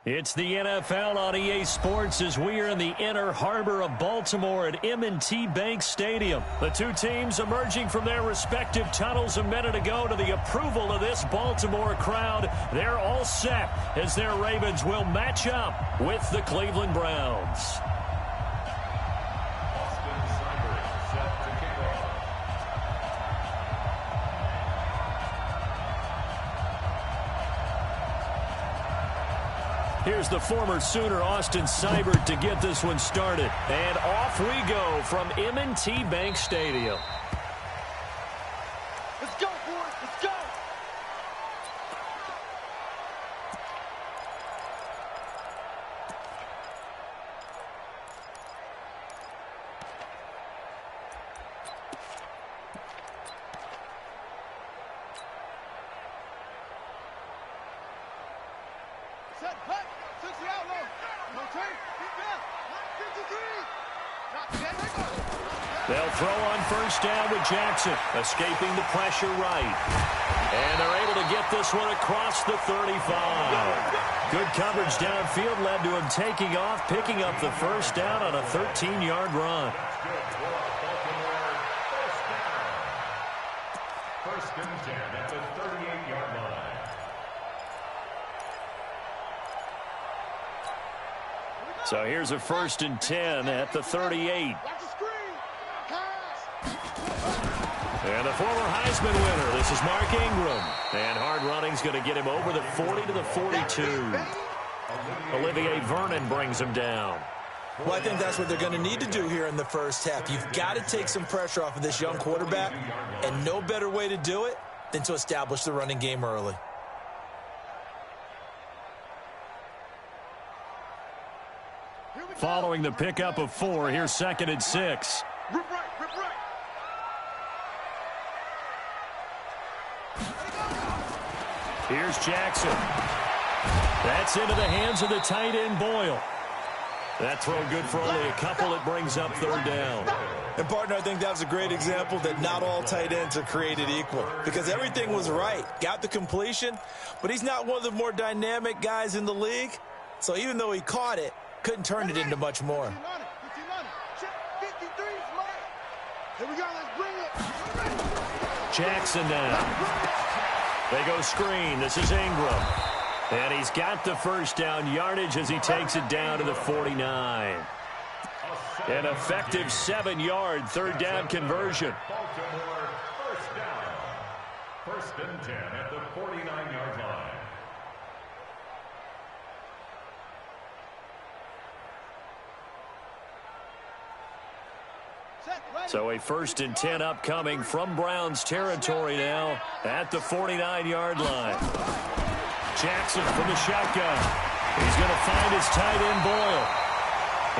It's the NFL on EA Sports as we are in the inner harbor of Baltimore at M&T Bank Stadium. The two teams emerging from their respective tunnels a minute ago to the approval of this Baltimore crowd. They're all set as their Ravens will match up with the Cleveland Browns. Here's the former Sooner, Austin Seibert, to get this one started. And off we go from M&T Bank Stadium. Let's go, boys. Let's go. Set, hut, 60 out low. No turn, keep down. 53. They'll throw on first down with Jackson, escaping the pressure right. And they're able to get this one across the 35. Good coverage downfield led to him taking off, picking up the first down on a 13-yard run. First and 10 at the 38-yard line. So here's a first and 10 at the 38. And the former Heisman winner, this is Mark Ingram. And hard running's going to get him over the 40 to the 42. Olivier Vernon brings him down. Well, I think that's what they're going to need to do here in the first half. You've got to take some pressure off of this young quarterback, and no better way to do it than to establish the running game early. Following the pickup of 4, here's second and 6. Rip right, rip right. Here's Jackson. That's into the hands of the tight end, Boyle. That throw good for only a couple. It brings up third down. And, partner, I think that was a great example that not all tight ends are created equal, because everything was right. Got the completion, but he's not one of the more dynamic guys in the league. So even though he caught it, couldn't turn it into much more. Here we go, let's bring it. Jackson now. They go screen. This is Ingram. And he's got the first down yardage as he takes it down to the 49. An effective 7-yard third down conversion. Baltimore first down. First and 10 at the 49-yard line. So a first and 10 upcoming from Browns territory now at the 49-yard line. Jackson from the shotgun. He's going to find his tight end, Boyle.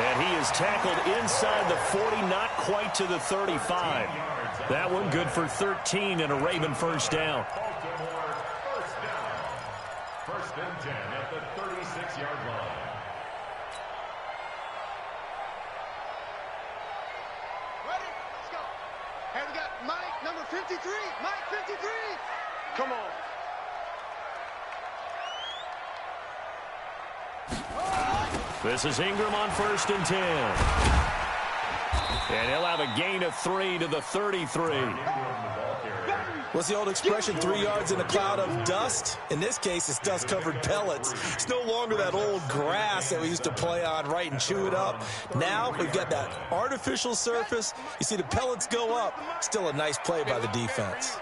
And he is tackled inside the 40, not quite to the 35. That one good for 13 and a Raven first down. Baltimore first down. First and 10 at the 36-yard line. Ready? Let's go. And we got Mike, number 53. Mike, 53. Come on. This is Ingram on first and 10. And he'll have a gain of 3 to the 33. What's the old expression, 3 yards in a cloud of dust? In this case, it's dust-covered pellets. It's no longer that old grass that we used to play on, right, and chew it up. Now we've got that artificial surface. You see the pellets go up. Still a nice play by the defense.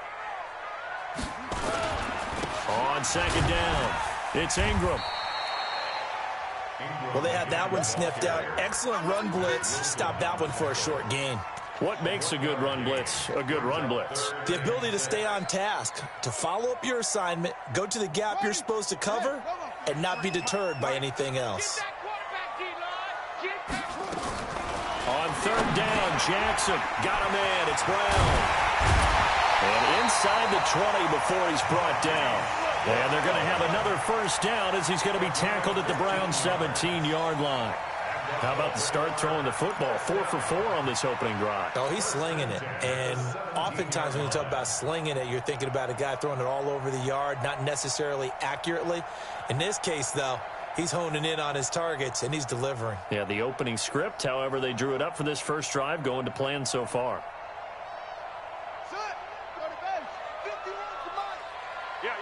On second down, it's Ingram. Well, they had that one sniffed out. Excellent run blitz. Stopped that one for a short gain. What makes a good run blitz a good run blitz? The ability to stay on task, to follow up your assignment, go to the gap you're supposed to cover, and not be deterred by anything else. On third down, Jackson got a man. It's Brown. And inside the 20 before he's brought down. And they're going to have another first down as he's going to be tackled at the Browns' 17-yard line. How about the start throwing the football? 4 for 4 on this opening drive. Oh, he's slinging it. And oftentimes when you talk about slinging it, you're thinking about a guy throwing it all over the yard, not necessarily accurately. In this case, though, He's honing in on his targets, and he's delivering. Yeah, the opening script, however they drew it up for this first drive, going to plan so far. Set. Go to bench. 51 to Mike. Yeah.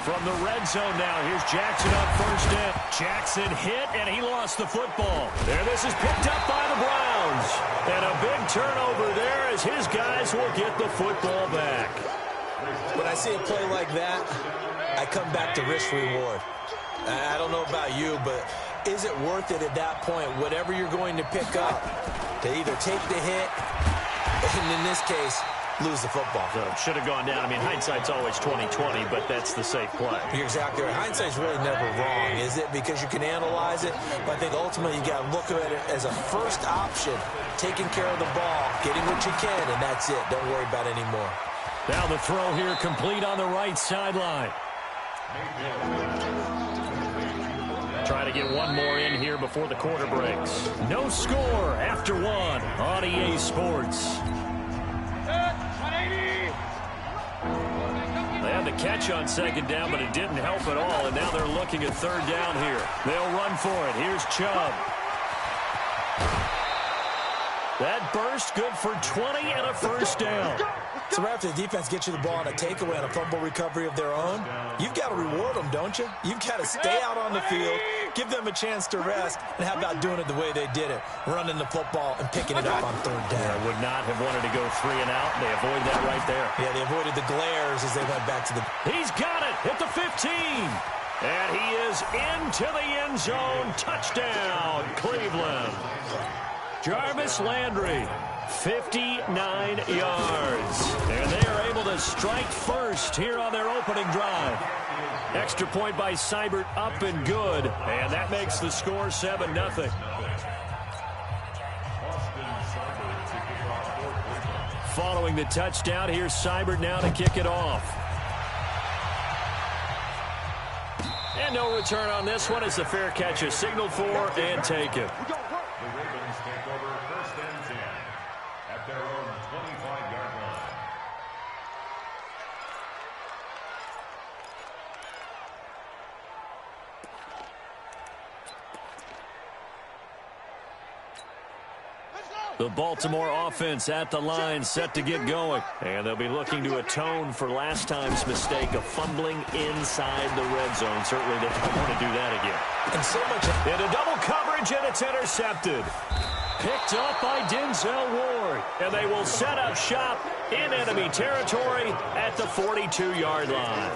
From the red zone now, here's Jackson up first down. Jackson hit, and he lost the football. There, this is picked up by the Browns. And a big turnover there as his guys will get the football back. When I see a play like that, I come back to risk-reward. I don't know about you, but is it worth it at that point, whatever you're going to pick up, to either take the hit, and in this case, lose the football? So should have gone down. I mean, hindsight's always 20/20, but that's the safe play. You're exactly right. Hindsight's really never wrong, is it? Because you can analyze it, but I think ultimately you got to look at it as a first option, taking care of the ball, getting what you can, and that's it. Don't worry about it anymore. Now the throw here complete on the right sideline. Try to get one more in here before the quarter breaks. No score after one on EA Sports. They had the catch on second down, but it didn't help at all, and now they're looking at third down here. They'll run for it. Here's Chubb. That burst good for 20 and a first down. So right after the defense gets you the ball on a takeaway and a fumble recovery of their own, you've got to reward them, don't you? You've got to stay out on the field, give them a chance to rest, and how about doing it the way they did it, running the football and picking it up on third down. They would not have wanted to go 3 and out. They avoid that right there. Yeah, they avoided the glares as they went back to the... He's got it at the 15. And he is into the end zone. Touchdown, Cleveland. Jarvis Landry, 59 yards. And they are able to strike first here on their opening drive. Extra point by Seibert, up and good. And that makes the score 7-0. Following the touchdown, here's Seibert now to kick it off. And no return on this one as the fair catch is signaled for and taken. The Ravens take over first and 10 at their own 25-yard line. The Baltimore offense at the line, set to get going. And they'll be looking to atone for last time's mistake of fumbling inside the red zone. Certainly they don't want to do that again. And so much... Into double coverage, and it's intercepted. Picked up by Denzel Ward. And they will set up shop in enemy territory at the 42-yard line.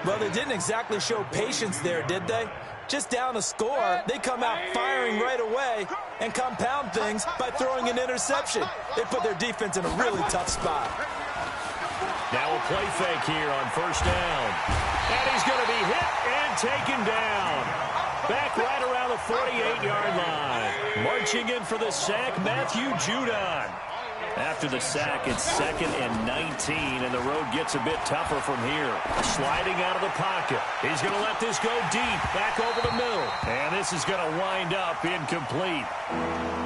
Well, they didn't exactly show patience there, did they? Just down a score, they come out firing right away and compound things by throwing an interception. They put their defense in a really tough spot. Now a play fake here on first down. And he's going to be hit and taken down. Back right around the 48-yard line. Marching in for the sack, Matthew Judon. After the sack, it's 2nd and 19, and the road gets a bit tougher from here. Sliding out of the pocket. He's going to let this go deep, back over the middle. And this is going to wind up incomplete.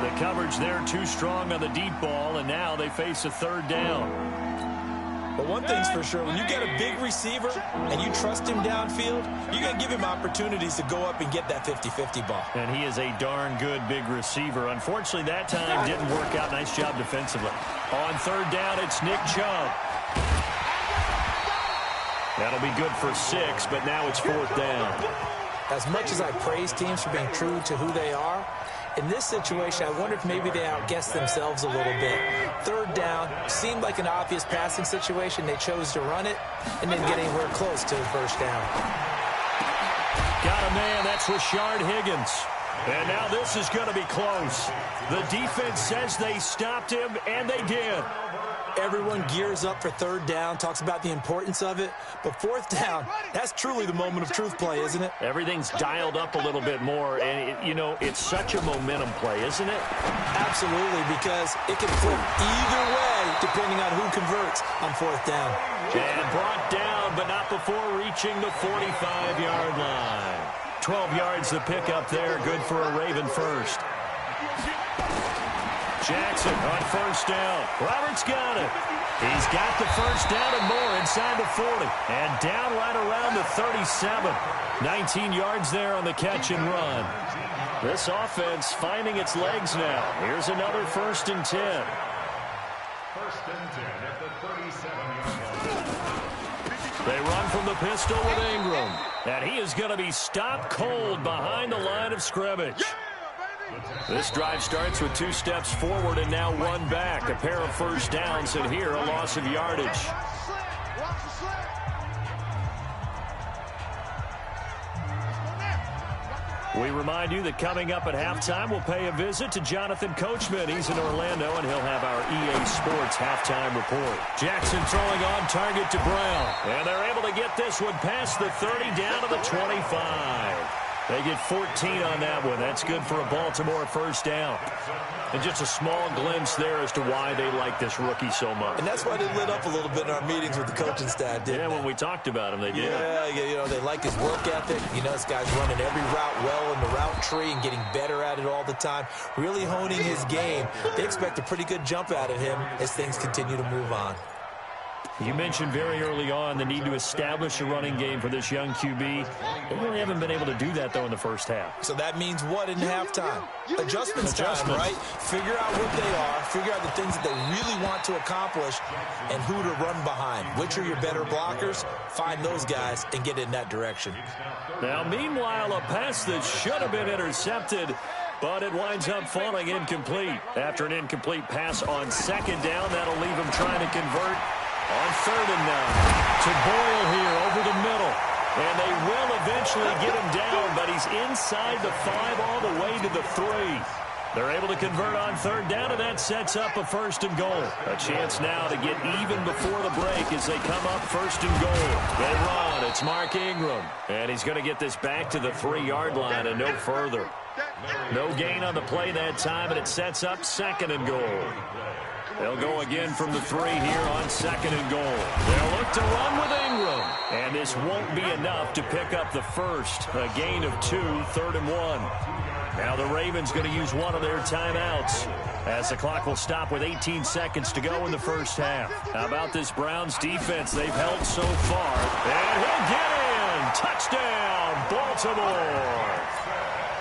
The coverage there too strong on the deep ball, and now they face a third down. But one thing's for sure, when you get a big receiver and you trust him downfield, you're going to give him opportunities to go up and get that 50-50 ball. And he is a darn good big receiver. Unfortunately, that time didn't work out. Nice job defensively. On third down, it's Nick Chubb. That'll be good for 6, but now it's 4th down. As much as I praise teams for being true to who they are, in this situation, I wonder if maybe they outguessed themselves a little bit. Third down seemed like an obvious passing situation. They chose to run it and didn't get anywhere close to the first down. Got a man. That's Rashard Higgins. And now this is going to be close. The defense says they stopped him, and they did. Everyone gears up for third down, talks about the importance of it. But fourth down, that's truly the moment of truth play, isn't it? Everything's dialed up a little bit more. And, you know, it's such a momentum play, isn't it? Absolutely, because it can flip either way depending on who converts on fourth down. And brought down, but not before reaching the 45-yard line. 12 yards the pickup there. Good for a Raven first. Jackson on first down. Roberts got it. He's got the first down and more inside the 40. And down right around the 37. 19 yards there on the catch and run. This offense finding its legs now. Here's another 1st and 10. 1st and 10 at the 37-yard line. They run from the pistol with Ingram. And he is going to be stopped cold behind the line of scrimmage. This drive starts with 2 steps forward and now 1 back. A pair of first downs, and here a loss of yardage. We remind you that coming up at halftime, we'll pay a visit to Jonathan Coachman. He's in Orlando, and he'll have our EA Sports halftime report. Jackson throwing on target to Brown. And they're able to get this one past the 30 down to the 25. They get 14 on that one. That's good for a Baltimore first down. And just a small glimpse there as to why they like this rookie so much. And that's why they lit up a little bit in our meetings with the coaching staff, didn't they? When we talked about him, they did. Yeah, you know, they like his work ethic. You know, this guy's running every route well in the route tree and getting better at it all the time. Really honing his game. They expect a pretty good jump out of him as things continue to move on. You mentioned very early on the need to establish a running game for this young QB. They really haven't been able to do that, though, in the first half. So that means what in halftime? Adjustments time, right? Figure out what they are, figure out the things that they really want to accomplish, and who to run behind. Which are your better blockers? Find those guys and get in that direction. Now, meanwhile, a pass that should have been intercepted, but it winds up falling incomplete. After an incomplete pass on 2nd down, that'll leave him trying to convert on 3rd and 9 to Boyle here over the middle. And they will eventually get him down, but he's inside the 5 all the way to the 3. They're able to convert on 3rd down, and that sets up a 1st and goal. A chance now to get even before the break as they come up 1st and goal. They run. It's Mark Ingram. And he's going to get this back to the 3-yard line and no further. No gain on the play that time, and it sets up 2nd and goal. They'll go again from the 3 here on 2nd and goal. They'll look to run with Ingram. And this won't be enough to pick up the first. A gain of 2, 3rd and 1. Now the Ravens going to use one of their timeouts as the clock will stop with 18 seconds to go in the first half. How about this Browns defense they've held so far? And he'll get in. Touchdown, Baltimore.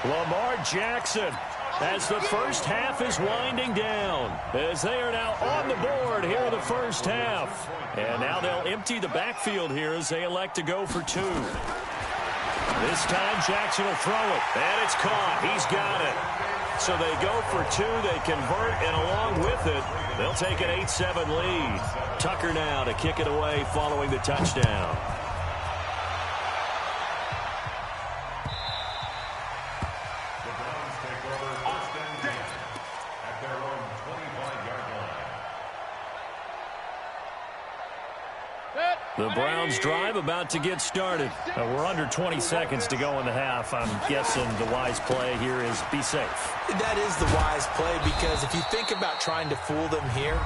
Lamar Jackson, as the first half is winding down, as they are now on the board here in the first half. And now they'll empty the backfield here as they elect to go for 2. This time Jackson will throw it, and it's caught. He's got it. So they go for 2, they convert, and along with it, they'll take an 8-7 lead. Tucker now to kick it away following the touchdown. The Browns drive about to get started. We're under 20 seconds to go in the half. I'm guessing the wise play here is be safe. That is the wise play, because if you think about trying to fool them here,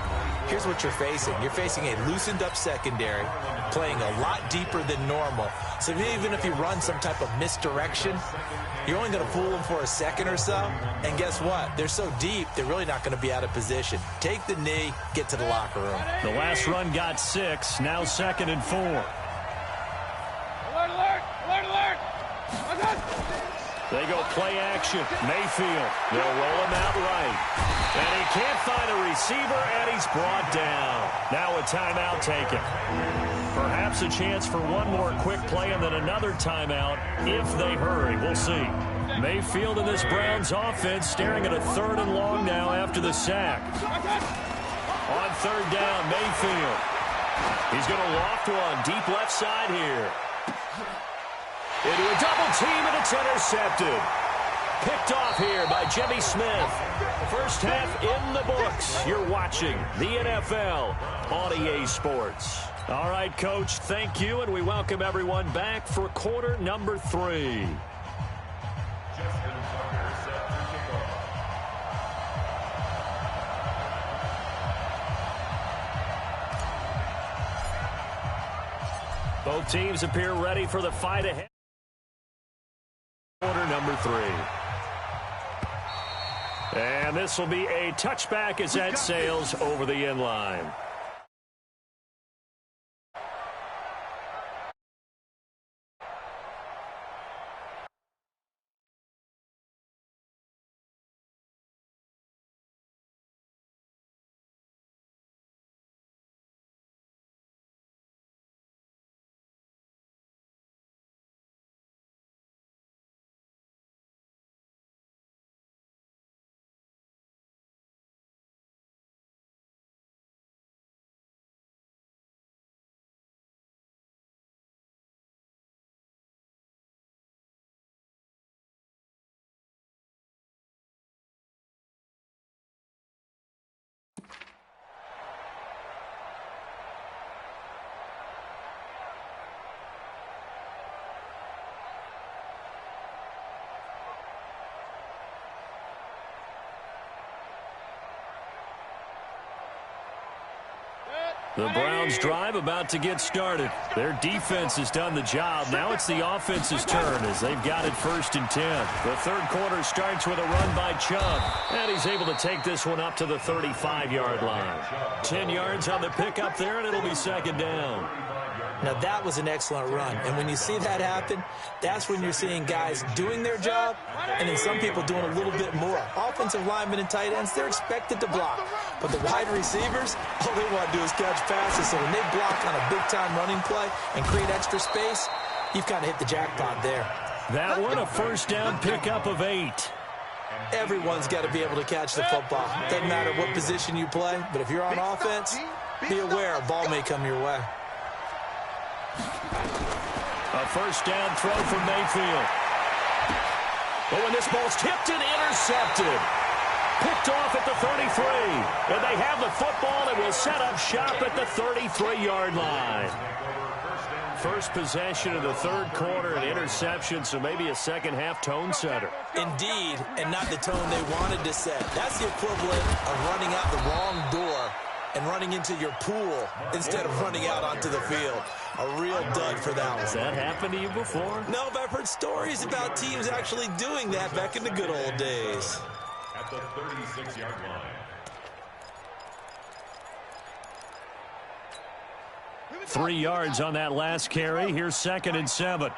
here's what you're facing. You're facing a loosened up secondary, playing a lot deeper than normal. So even if you run some type of misdirection, you're only going to fool them for a second or so. And guess what? They're so deep, they're really not going to be out of position. Take the knee, get to the locker room. The last run got 6, now 2nd and 4. Alert, alert, alert, alert. They go play action. Mayfield. They'll roll him out right. And he can't find a receiver, and he's brought down. Now a timeout taken. Perhaps a chance for one more quick play and then another timeout if they hurry. We'll see. Mayfield in this Browns offense staring at a 3rd and long now after the sack. On 3rd down, Mayfield. He's going to loft one deep left side here. Into a double team, and it's intercepted. Picked off here by Jimmy Smith. First half in the books. You're watching the NFL on EA Sports. All right, Coach, thank you, and we welcome everyone back for quarter number 3. Both teams appear ready for the fight ahead. Quarter number 3. And this will be a touchback as that sails over the end line. The Browns drive about to get started. Their defense has done the job. Now it's the offense's turn as they've got it 1st and 10. The third quarter starts with a run by Chubb. And he's able to take this one up to the 35-yard line. 10 yards on the pickup there, and it'll be 2nd down. Now, that was an excellent run. And when you see that happen, that's when you're seeing guys doing their job and then some people doing a little bit more. Offensive linemen and tight ends, they're expected to block. But the wide receivers, all they want to do is catch passes. So when they block on a big-time running play and create extra space, you've kind of hit the jackpot there. That one, a 1st down pickup of 8. Everyone's got to be able to catch the football. Doesn't matter what position you play, but if you're on offense, be aware a ball may come your way. A 1st down throw for Mayfield. But when this ball's tipped and intercepted, picked off at the 33. And they have the football and will set up shop at the 33-yard line. First possession of the third quarter, an interception, so maybe a second-half tone setter. Indeed, and not the tone they wanted to set. That's the equivalent of running out the wrong door and running into your pool instead of running out onto the field. A real dud for that one. Has that happened to you before? No, but I've heard stories about teams actually doing that back in the good old days. At the 36-yard line. 3 yards on that last carry. Here's 2nd and 7.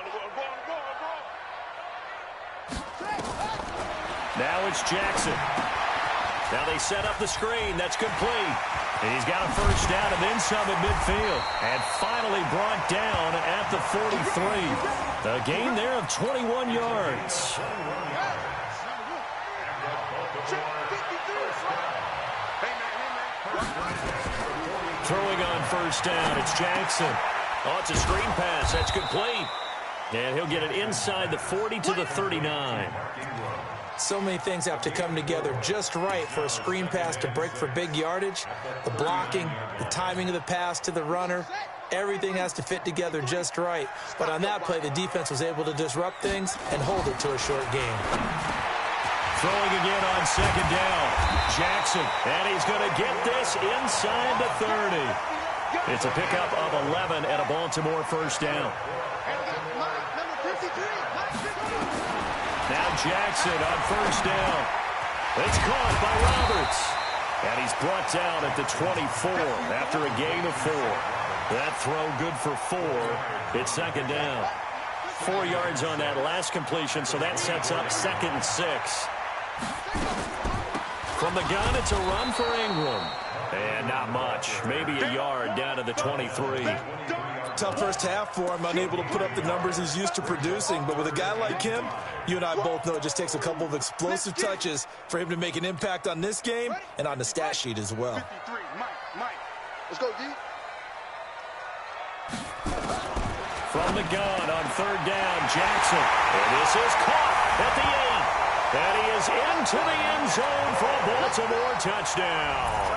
Now it's Jackson. Now they set up the screen. That's complete. And he's got a 1st down and then some at midfield. And finally brought down at the 43. A gain there of 21 yards. Throwing on 1st down, it's Jackson. Oh, it's a screen pass. That's complete. And he'll get it inside the 40 to the 39. So many things have to come together just right for a screen pass to break for big yardage. The blocking, the timing of the pass to the runner, everything has to fit together just right. But on that play, the defense was able to disrupt things and hold it to a short game. Throwing again on 2nd down. Jackson, and he's going to get this inside the 30. It's a pickup of 11 and a Baltimore 1st down. Now Jackson on 1st down. It's caught by Roberts. And he's brought down at the 24 after a gain of 4. That throw good for 4. It's 2nd down. 4 yards on that last completion, so that sets up 2nd and 6. From the gun, it's a run for Ingram. And not much. Maybe a yard down to the 23. Tough first half for him, unable to put up the numbers he's used to producing. But with a guy like him, you and I both know it just takes a couple of explosive touches for him to make an impact on this game and on the stat sheet as well. 53, Mike. Let's go, D. From the gun on 3rd down, Jackson. And this is caught at the 8. And he is into the end zone for a Baltimore touchdown.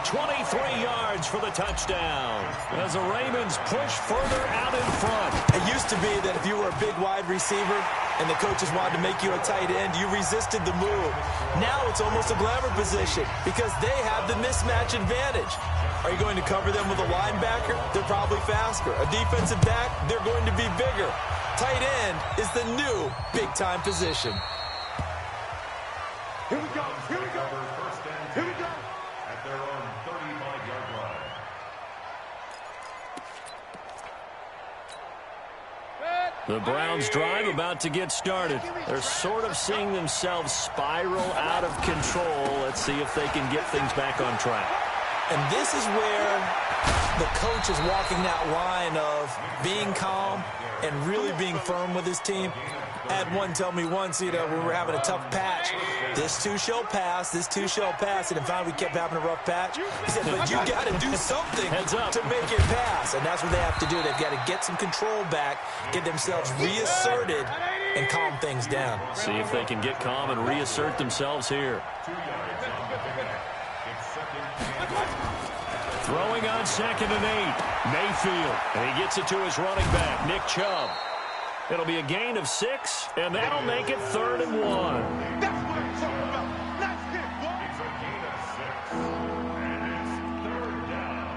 23 yards for the touchdown as the Ravens push further out in front. It used to be that if you were a big wide receiver and the coaches wanted to make you a tight end, you resisted the move. Now it's almost a glamour position because they have the mismatch advantage. Are you going to cover them with a linebacker? They're probably faster. A defensive back? They're going to be bigger. Tight end is the new big-time position. Here we go. Here we go. First and 10 Here we go. at their own 35-yard line. The Browns drive about to get started. They're sort of seeing themselves spiral out of control. Let's see if they can get things back on track. And this is where the coach is walking that line of being calm and really being firm with his team. I had one tell me once, you know, when we were having a tough patch, this too shall pass, this too shall pass. And finally we kept having a rough patch. He said, but you got to do something to make it pass. And that's what they have to do. They've got to get some control back, get themselves reasserted, and calm things down. See if they can get calm and reassert themselves here. Throwing on 2nd and 8. Mayfield. And he gets it to his running back, Nick Chubb. It'll be a gain of 6, and that'll make it 3rd and 1. That's what I'm talking about. Nice hit, boy. It's a gain of 6, and it's 3rd down.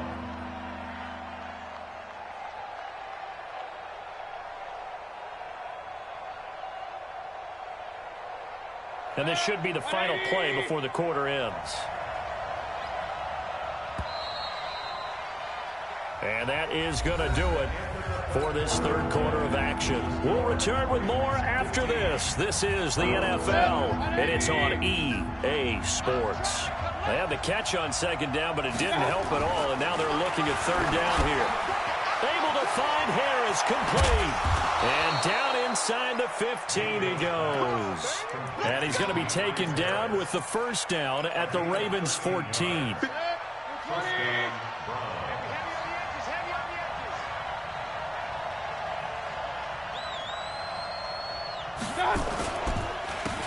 And this should be the final play before the quarter ends. And that is going to do it for this 3rd quarter of action. We'll return with more after this. This is the NFL, and it's on EA Sports. They had the catch on 2nd down, but it didn't help at all, and now they're looking at 3rd down here. Able to find Harris, complete. And down inside the 15 he goes. And he's going to be taken down with the 1st down at the Ravens' 14.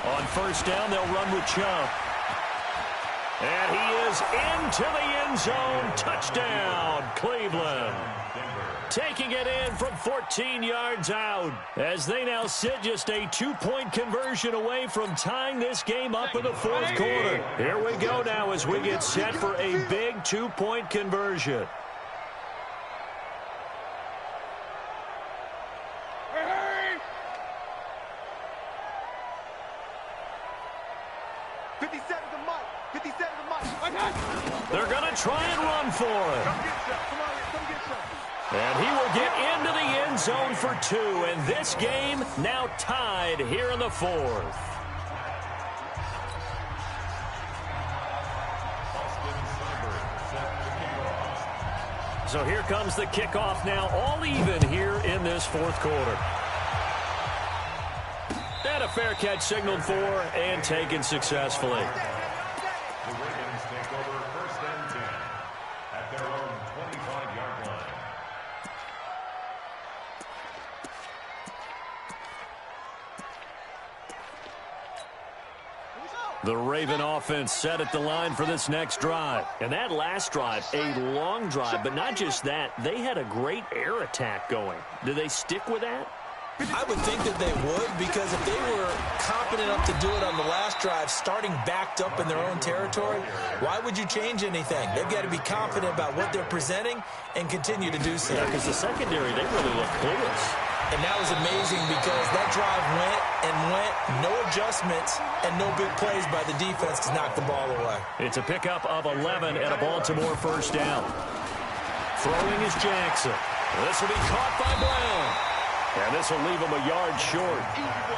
On 1st down, they'll run with Chubb. And he is into the end zone. Touchdown, Cleveland. Taking it in from 14 yards out as they now sit just a 2-point conversion away from tying this game up in the 4th quarter. Here we go now as we get set for a big 2-point conversion. They're going to try and run for it. And he will get into the end zone for 2. And this game now tied here in the 4th. So here comes the kickoff now, all even here in this 4th quarter. And a fair catch signaled for and taken successfully. The Ravens take over 1st and 10 at their own 25-yard line. The Raven offense set at the line for this next drive. And that last drive, a long drive, but not just that, they had a great air attack going. Do they stick with that? I would think that they would, because if they were confident enough to do it on the last drive, starting backed up in their own territory, why would you change anything? They've got to be confident about what they're presenting and continue to do so. Yeah, because the secondary, they really look clueless. And that was amazing because that drive went and went, no adjustments, and no big plays by the defense to knock the ball away. It's a pickup of 11 and a Baltimore 1st down. Throwing is Jackson. This will be caught by Brown. And this will leave him a yard short.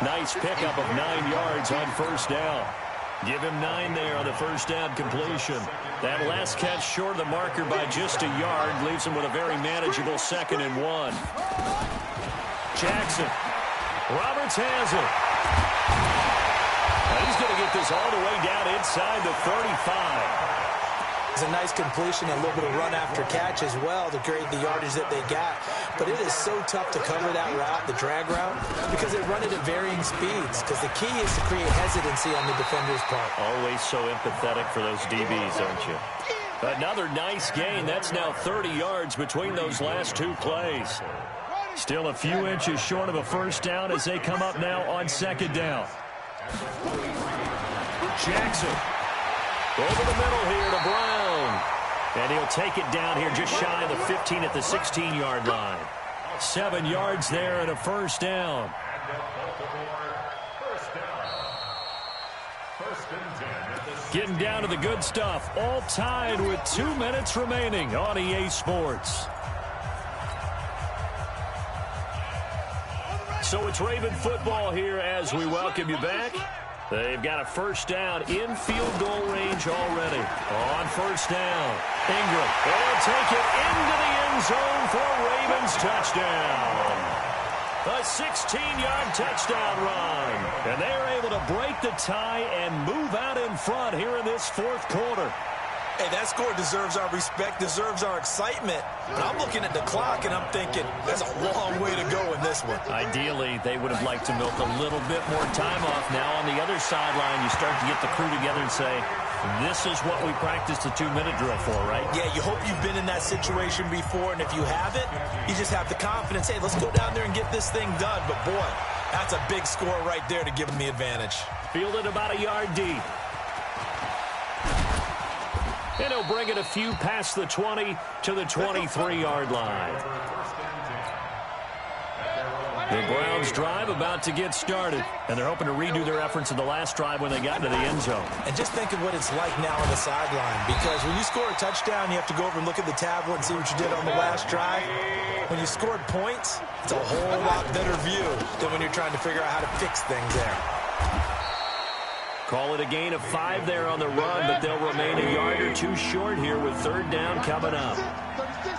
Nice pickup of 9 yards on 1st down. Give him 9 there on the 1st down completion. That last catch short of the marker by just a yard leaves him with a very manageable 2nd and 1. Jackson. Roberts has it. And he's going to get this all the way down inside the 35. It's a nice completion, a little bit of run after catch as well to create the yardage that they got. But it is so tough to cover that route, the drag route, because they run it at varying speeds. Because the key is to create hesitancy on the defender's part. Always so empathetic for those DBs, aren't you? Another nice gain. That's now 30 yards between those last 2 plays. Still a few inches short of a 1st down as they come up now on 2nd down. Jackson. Over the middle here to Brown. And he'll take it down here just shy of the 15 at the 16-yard line. 7 yards there and a 1st down. First and 10 at the Getting down to the good stuff. All tied with 2 minutes remaining on EA Sports. So it's Raven football here as we welcome you back. They've got a first down in field goal range already. On first down, Ingram. They'll take it into the end zone for a Ravens touchdown. A 16-yard touchdown run. And they're able to break the tie and move out in front here in this fourth quarter. Hey, that score deserves our respect, deserves our excitement. But I'm looking at the clock, and I'm thinking that's a long way to go in this one. Ideally, they would have liked to milk a little bit more time off. Now on the other sideline, you start to get the crew together and say, this is what we practiced the 2-minute drill for, right? Yeah, you hope you've been in that situation before, and if you haven't, you just have the confidence, hey, let's go down there and get this thing done. But, boy, that's a big score right there to give them the advantage. Fielded about a yard deep. And he'll bring it a few past the 20 to the 23-yard line. The Browns drive about to get started, and they're hoping to redo their efforts in the last drive when they got into the end zone. And just think of what it's like now on the sideline, because when you score a touchdown, you have to go over and look at the tablet and see what you did on the last drive. When you scored points, it's a whole lot better view than when you're trying to figure out how to fix things there. Call it a gain of 5 there on the run, but they'll remain a yard or two short here with third down coming up.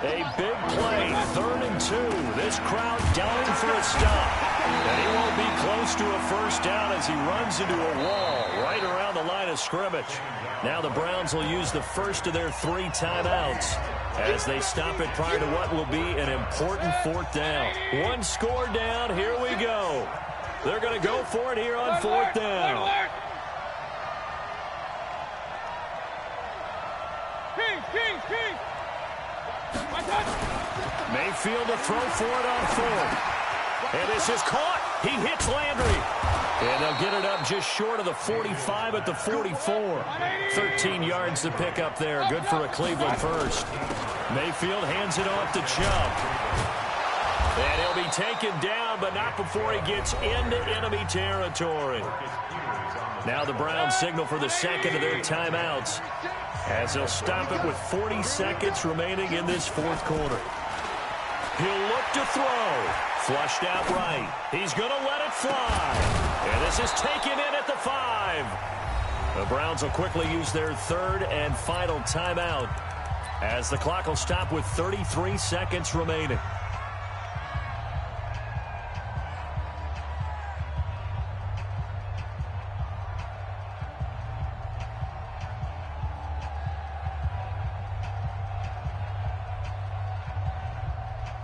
A big play, 3rd and 2. This crowd dying for a stop. And he won't be close to a first down as he runs into a wall right around the line of scrimmage. Now the Browns will use the first of their 3 timeouts as they stop it prior to what will be an important 4th down. 1 score down, here we go. They're going to go for it here on 4th down. Mayfield to throw for it on 4th. And this is caught. He hits Landry. And they'll get it up just short of the 45 at the 44. 13 yards to pick up there. Good for a Cleveland first. Mayfield hands it off to Chubb. And he'll be taken down, but not before he gets into enemy territory. Now the Browns signal for the second of their timeouts, as they'll stop it with 40 seconds remaining in this 4th quarter. He'll look to throw. Flushed out right. He's going to let it fly. And this is taken in at the 5. The Browns will quickly use their 3rd and final timeout, as the clock will stop with 33 seconds remaining.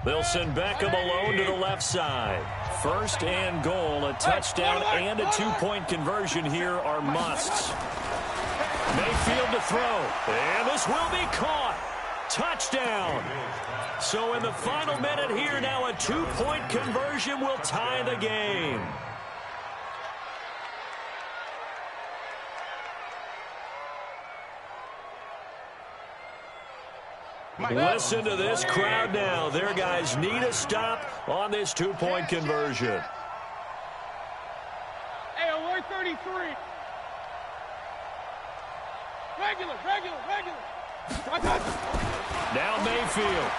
They'll send Beckham alone to the left side. 1st and goal, a touchdown and a 2-point conversion here are musts. Mayfield to throw, and this will be caught. Touchdown. So in the final minute here, now a 2-point conversion will tie the game. Listen to this crowd now. Their guys need a stop on this 2-point conversion. Hey, alert 33. Regular. Now Mayfield.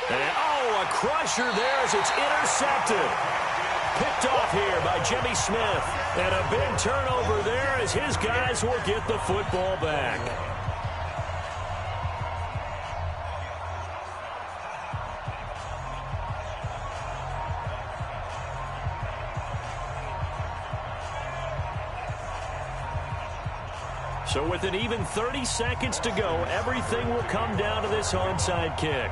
And, a crusher there as it's intercepted. Picked off here by Jimmy Smith. And a big turnover there as his guys will get the football back. So with an even 30 seconds to go, everything will come down to this onside kick.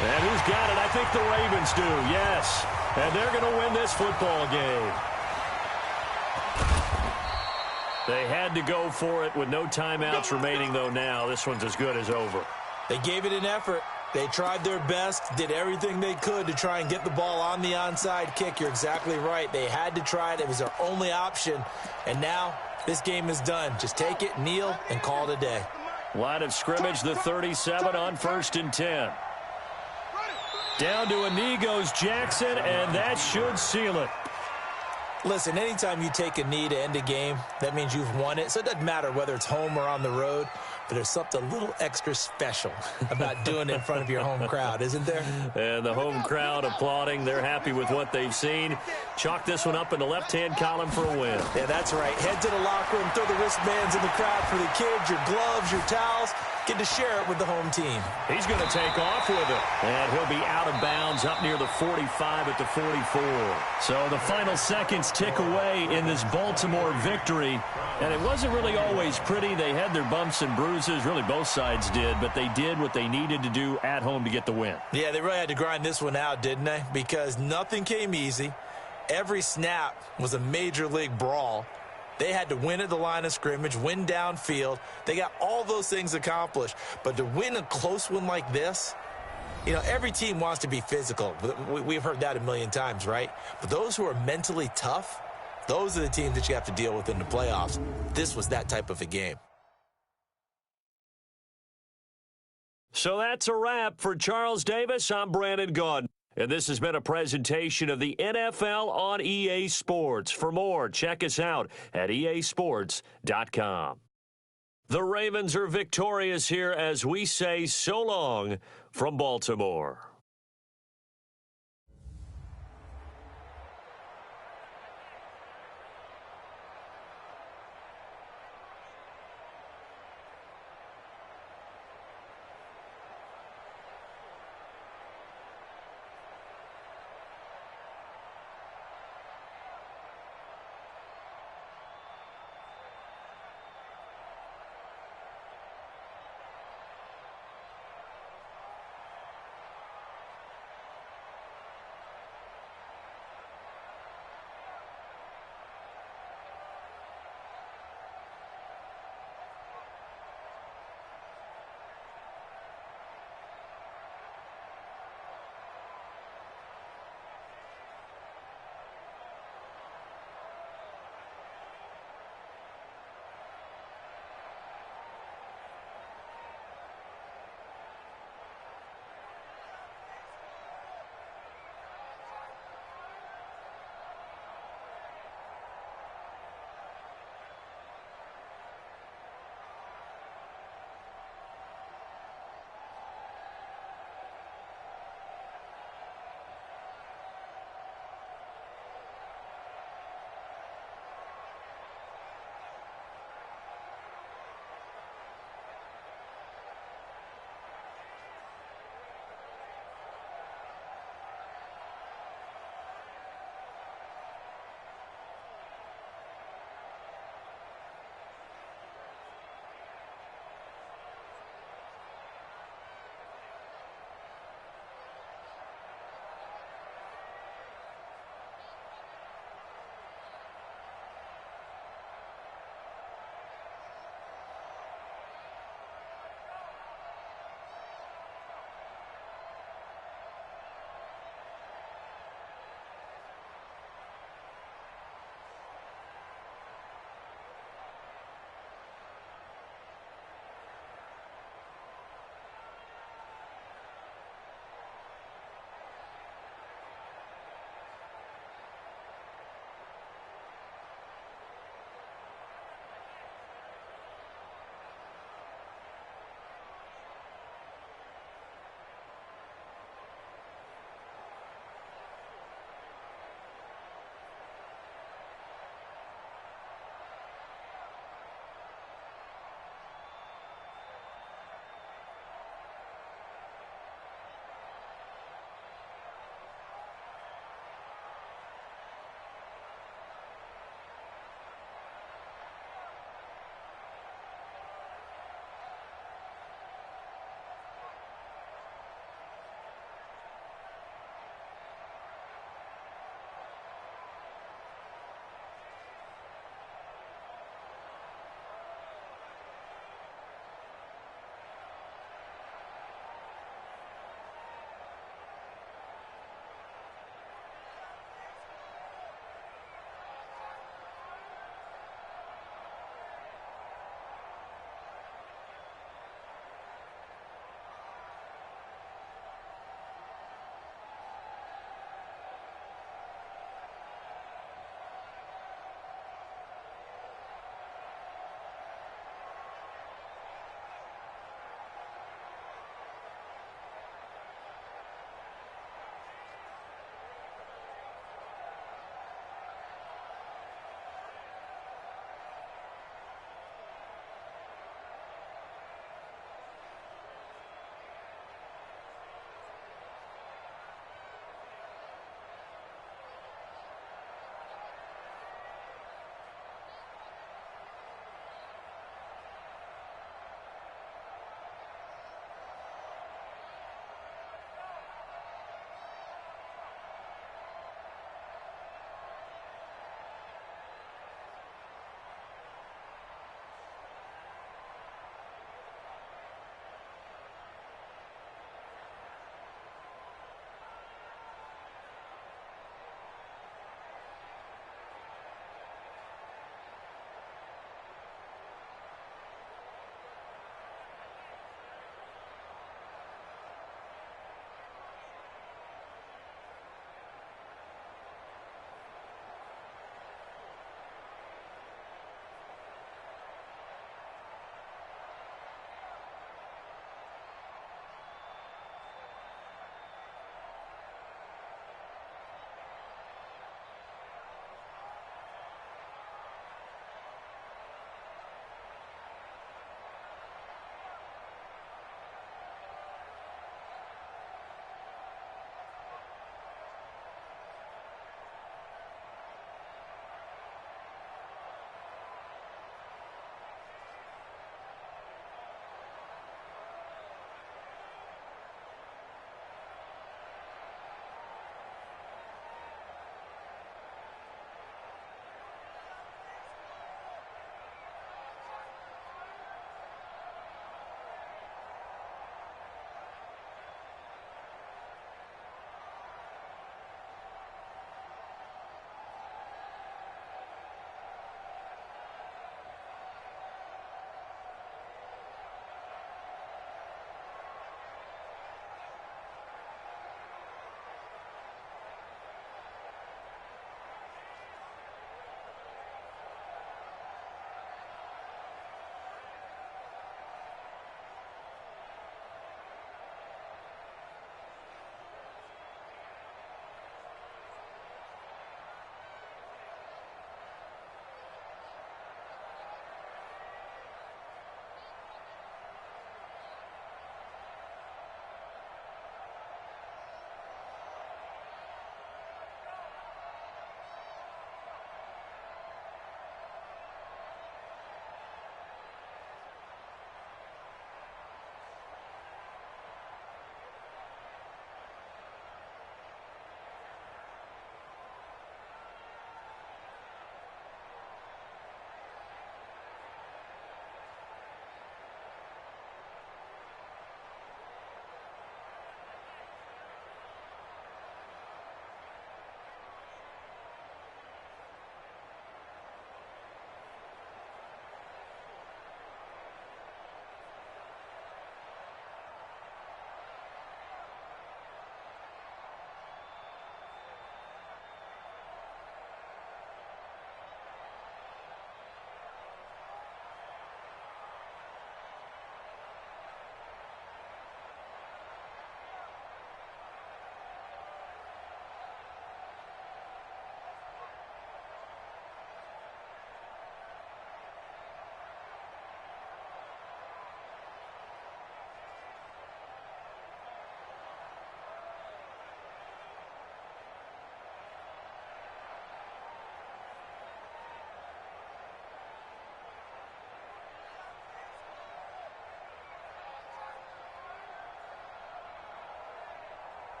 And who's got it? I think the Ravens do, yes. And they're going to win this football game. They had to go for it with no timeouts remaining, though, now. This one's as good as over. They gave it an effort. They tried their best, did everything they could to try and get the ball on the onside kick. You're exactly right. They had to try it. It was their only option. And now this game is done. Just take it, kneel, and call it a day. Line of scrimmage, the 37 on 1st and 10. Down to a knee goes Jackson, and that should seal it. Listen, anytime you take a knee to end a game, that means you've won it. So it doesn't matter whether it's home or on the road, but there's something a little extra special about doing it in front of your home crowd, isn't there? And the home crowd applauding. They're happy with what they've seen. Chalk this one up in the left-hand column for a win. Yeah, that's right. Head to the locker room, throw the wristbands in the crowd for the kids, your gloves, your towels. Get to share it with the home team. He's going to take off with it. And he'll be out of bounds up near the 45 at the 44. So the final seconds tick away in this Baltimore victory. And it wasn't really always pretty. They had their bumps and bruises. Really, both sides did. But they did what they needed to do at home to get the win. Yeah, they really had to grind this one out, didn't they? Because nothing came easy. Every snap was a major league brawl. They had to win at the line of scrimmage, win downfield. They got all those things accomplished. But to win a close one like this, you know, every team wants to be physical. We've heard that a million times, right? But those who are mentally tough, those are the teams that you have to deal with in the playoffs. This was that type of a game. So that's a wrap for Charles Davis. I'm Brandon Gaudin. And this has been a presentation of the NFL on EA Sports. For more, check us out at easports.com. The Ravens are victorious here as we say so long from Baltimore.